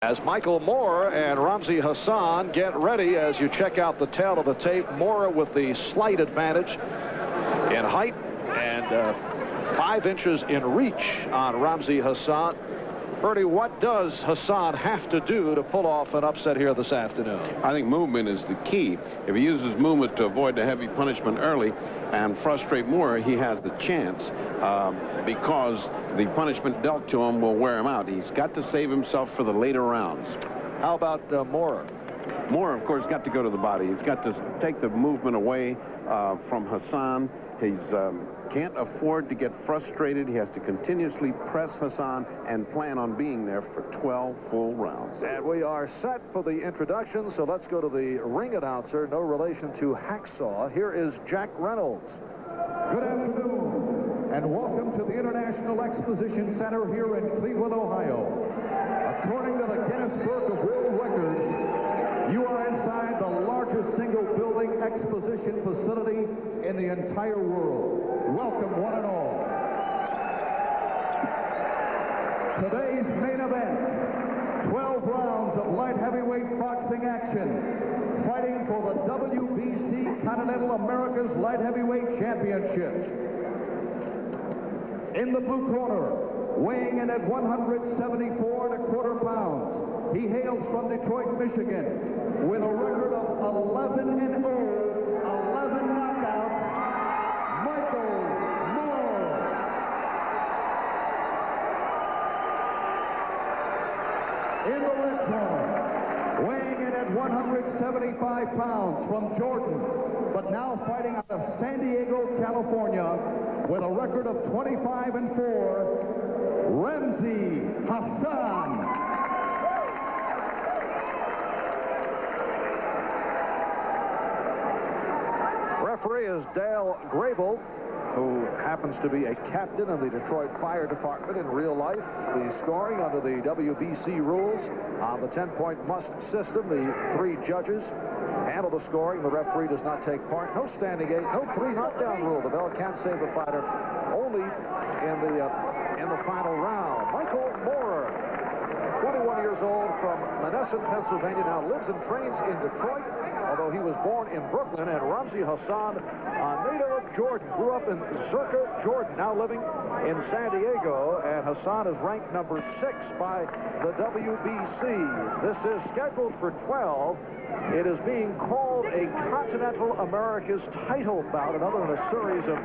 As Michael Moore and Ramzi Hassan get ready, as you check out the tail of the tape, Moore with the slight advantage in height and 5 inches in reach on Ramzi Hassan. Bertie, what does Hassan have to do to pull off an upset here this afternoon? I think movement is the key. If he uses movement to avoid the heavy punishment early and frustrate Moore, he has the chance because the punishment dealt to him will wear him out. He's got to save himself for the later rounds. How about Moore? Moore, of course, got to go to the body. He's got to take the movement away from Hassan. He's can't afford to get frustrated. He has to continuously press Hassan and plan on being there for 12 full rounds. And we are set for the introduction, so let's go to the ring announcer, no relation to Hacksaw. Here is Jack Reynolds. Good afternoon, and welcome to the International Exposition Center here in Cleveland, Ohio. According to the Guinness Book of World Records, you are inside the largest single-building exposition facility in the entire world. Welcome, one and all. Today's main event, 12 rounds of light heavyweight boxing action, fighting for the WBC Continental America's Light Heavyweight Championship. In the blue corner, weighing in at 174¼ pounds, he hails from Detroit, Michigan, with a record of 11-0, 11 knockouts, Michael Moore. In the red corner, weighing in at 175 pounds, from Jordan, but now fighting out of San Diego, California, with a record of 25-4, Ramzi Hassan. Referee is Dale Grable, who happens to be a captain of the Detroit Fire Department in real life. The scoring under the WBC rules on the 10-point must system. The 3 judges handle the scoring. The referee does not take part. No standing eight, no 3 knockdown rule. The bell can't save the fighter only in the final round. Michael Moore, 21 years old, from Menneson, Pennsylvania, now lives and trains in Detroit, although he was born in Brooklyn. And Ramzi Hassan, a native of Jordan, grew up in Zurich, Jordan, now living in San Diego. And Hassan is ranked number 6 by the WBC. This is scheduled for 12. It is being called a Continental America's title bout, another in a series of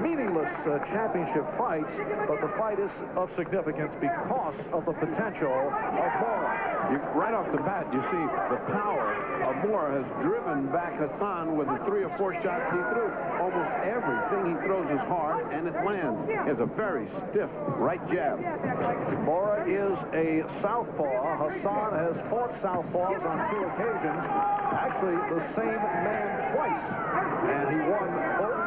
meaningless championship fights, but the fight is of significance because of the potential of Moore. Right off the bat, you see the power of Moore has driven back Hassan with the 3 or 4 shots he threw. Almost everything he throws is hard, and it lands. He has a very stiff right jab. Moore is a southpaw. Hassan has fought southpaws on 2 occasions. Actually, the same man twice, and he won both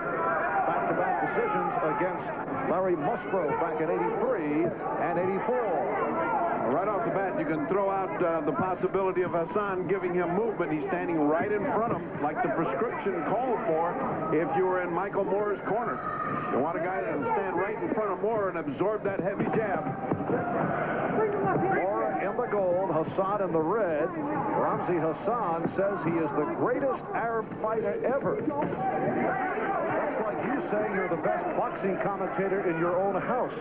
back-to-back decisions against Larry Musgrove back in '83 and '84. Right off the bat, you can throw out the possibility of Hassan giving him movement. He's standing right in front of him, like the prescription called for if you were in Michael Moore's corner. You want a guy that will stand right in front of Moore and absorb that heavy jab. Moore in the gold, Hassan in the red. Ramzi Hassan says he is the greatest Arab fighter ever. That's like you saying you're the best boxing commentator in your own house.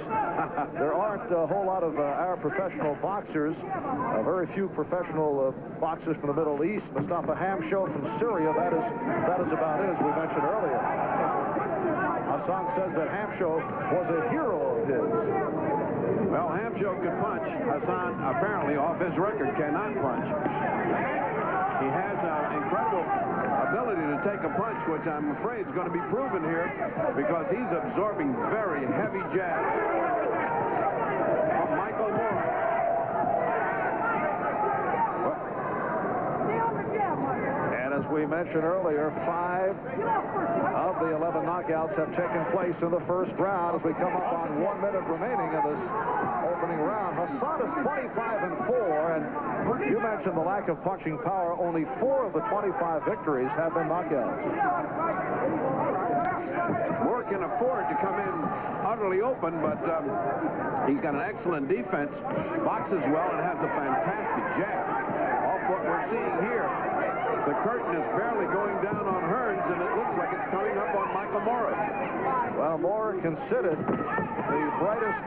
There aren't a whole lot of Arab professional boxers. Very few professional boxers from the Middle East. Mustafa Hamsho from Syria. That is about it, as we mentioned earlier. Hassan says that Hamsho was a hero of his. Well, Hamsho could punch. Hassan, apparently, off his record, cannot punch. He has an incredible ability to take a punch, which I'm afraid is going to be proven here because he's absorbing very heavy jabs from Michael Moore. And as we mentioned earlier, 5 of the 11 knockouts have taken place in the first round as we come up on 1 minute remaining in this opening round. Hassan is 25-4, and you mentioned the lack of punching power. Only 4 of the 25 victories have been knockouts. Moore can afford to come in utterly open, but he's got an excellent defense, boxes well, and has a fantastic jab. Off what we're seeing here, the curtain is barely going down on Hearns, and it looks like it's coming up on Michael Moore. Well, Moore considered the brightest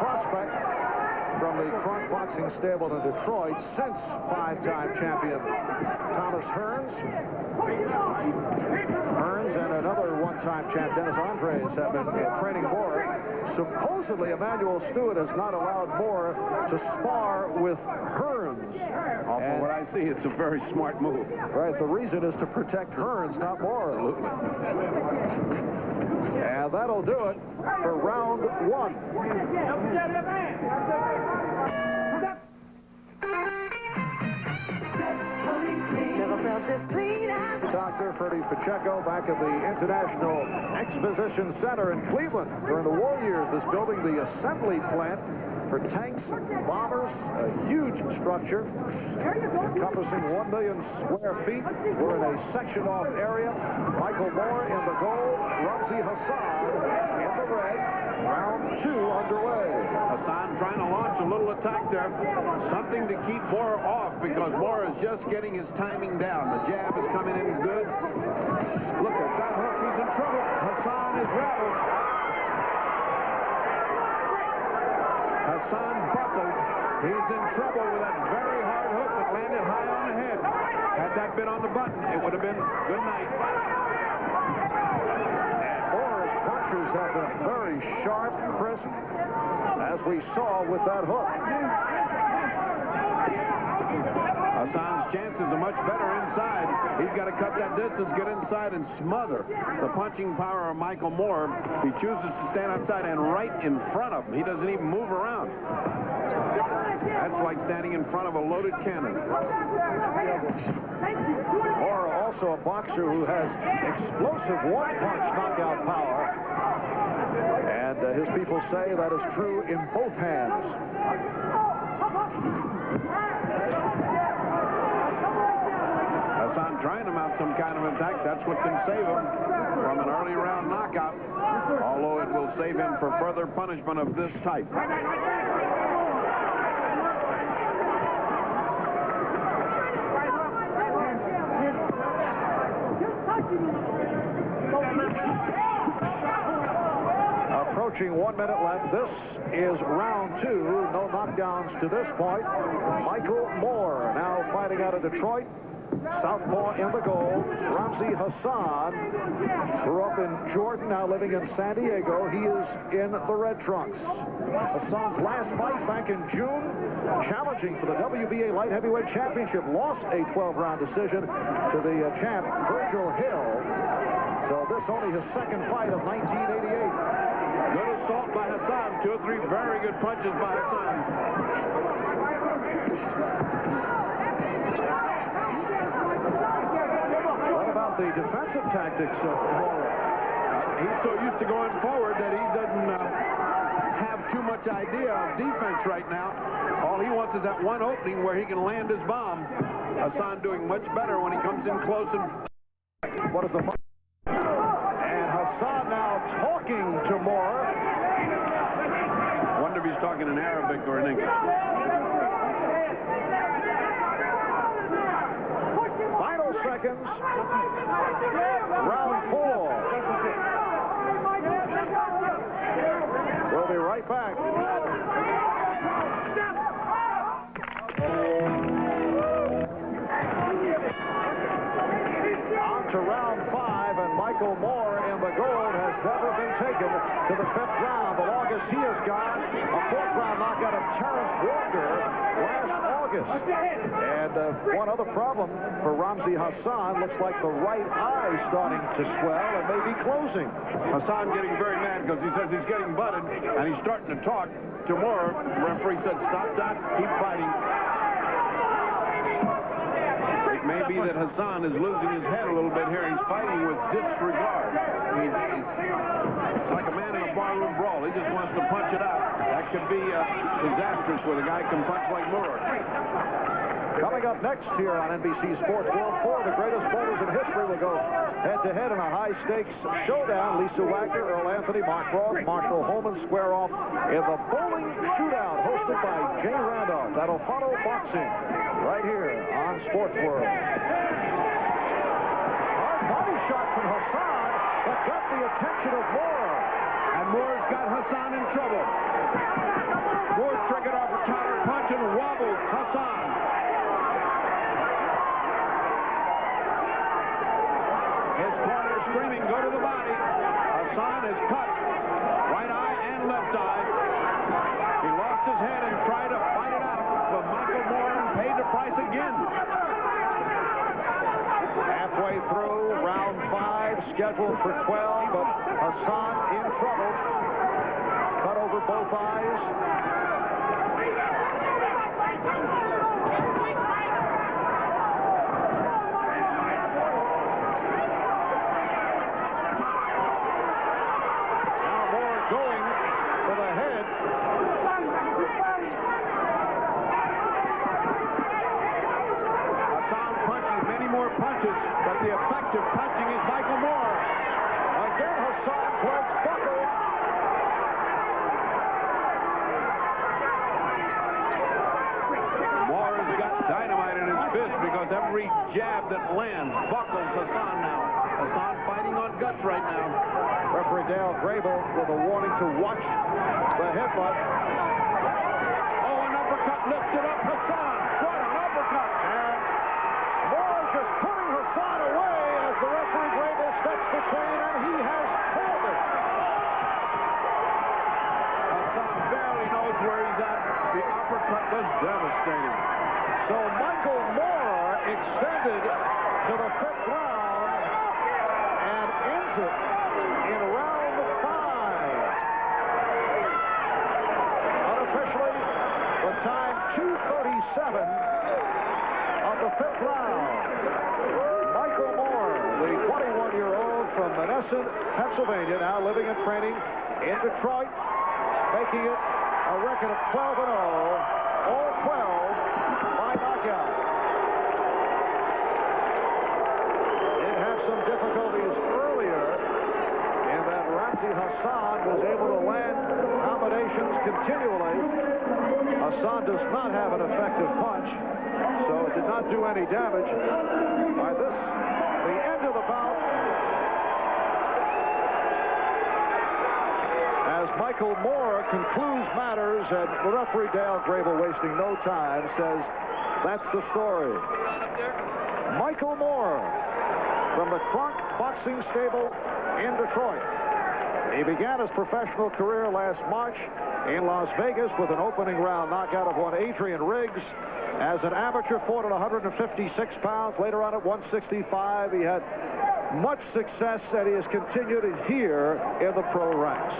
prospect from the front boxing stable in Detroit since 5-time champion Thomas Hearns. Hearns and another one-time champ, Dennis Andres, have been training Moore. Supposedly, Emmanuel Stewart has not allowed Moore to spar with Hearns. From what I see, it's a very smart move. Right, the reason is to protect Hearns, not Moore. Absolutely. And that'll do it for round 1. Dr. Freddie Pacheco back at the International Exposition Center in Cleveland. During the war years, this building, the assembly plant for tanks and bombers, a huge structure encompassing 1 million square feet. We're in a sectioned-off area. Michael Moore in the gold, Ramzi Hassan in the red. Round 2 underway. Hassan trying to launch a little attack there. Something to keep Moore off because Moore is just getting his timing down. The jab is coming in good. Look at that hook. He's in trouble. Hassan is rattled. Hassan buckled. He's in trouble with that very hard hook that landed high on the head. Had that been on the button, it would have been good night. And Moore's punches have been very sharp, crisp, as we saw with that hook. Hassan's chances are much better inside. He's got to cut that distance, get inside, and smother the punching power of Michael Moore. He chooses to stand outside and right in front of him. He doesn't even move around. That's like standing in front of a loaded cannon. Moore, also a boxer who has explosive one-punch knockout power. And his people say that is true in both hands. Hassan trying to mount some kind of attack. That's what can save him from an early round knockout, although it will save him for further punishment of this type. Approaching 1 minute left. This is round 2. No knockdowns to this point. Michael Moore now fighting out of Detroit. Southpaw in the goal. Ramzi Hassan grew up in Jordan, now living in San Diego. He is in the red trunks. Hassan's last fight back in June, challenging for the WBA light heavyweight championship, lost a 12-round decision to the champ Virgil Hill. So this only his second fight of 1988. Good assault by Hassan. 2 or 3 very good punches by Hassan. What about the defensive tactics of Moore? He's so used to going forward that he doesn't have too much idea of defense right now. All he wants is that one opening where he can land his bomb. Hassan doing much better when he comes in close and... What is the... And Hassan now talking to Moore. Wonder if he's talking in Arabic or in English. Final seconds. Round 4. We'll be right back. On to round 5, and Michael Moore in the gold has never been taken to the 5th round. The longest he has got, a 4th round knockout of Terrence Walker last August. And one other problem for Ramzi Hassan, looks like the right eye starting to swell and maybe closing. Hassan getting very mad because he says he's getting butted, and he's starting to talk to Moore. The referee said, stop that, keep fighting. may be that Hassan is losing his head a little bit here. He's fighting with disregard. It's like a man in a barroom brawl. He just wants to punch it out. That could be disastrous where the guy can punch like Moore. Coming up next here on NBC Sports World, 4 of the greatest bowlers in history will go head-to-head in a high-stakes showdown. Lisa Wagner, Earl Anthony, Mark Roth, Marshall Holman square off in the bowling shootout hosted by Jay Randolph. That'll follow boxing right here on Sports World. Hard body shot from Hassan that got the attention of Moore. And Moore's got Hassan in trouble. Moore triggered off a counter punch and wobbled Hassan. His corner screaming, go to the body. Hassan is cut. Right eye and left eye. He lost his head and tried to fight it out. But Michael Moore paid the price again. Halfway through round 5, scheduled for 12, but Hassan in trouble. Cut over both eyes. Going for the head. Hassan punching many more punches, but the effective punching is Michael Moore. Again, Hassan's legs buckled. Moore has got dynamite in his fist because every jab that lands buckles Hassan now. Hassan fighting on guts right now. Referee Dale Grable with a warning to watch the headbutt. Oh, an uppercut lifted up Hassan. What an uppercut. And Moore just putting Hassan away as the referee Grable steps between, and he has pulled it. Hassan barely knows where he's at. The uppercut was devastating. So Michael Moore extended to the 5th round and ends it in round 5. Unofficially, the time 2:37 of the 5th round. Michael Moore, the 21-year-old from Menneson, Pennsylvania, now living and training in Detroit, making it a record of 12-0, all 12 by knockout. It had some difficulties earlier in that Ramzi Hassan was able to land combinations continually. Hassan does not have an effective punch, so it did not do any damage. By this, the end of the bout, as Michael Moore concludes matters, and the referee Dale Grable, wasting no time, says that's the story. Michael Moore from the Kronk Boxing Stable in Detroit. He began his professional career last March in Las Vegas with an opening round knockout of one Adrian Riggs. As an amateur, fought at 156 pounds. Later on at 165, he had much success, and he has continued here in the pro ranks.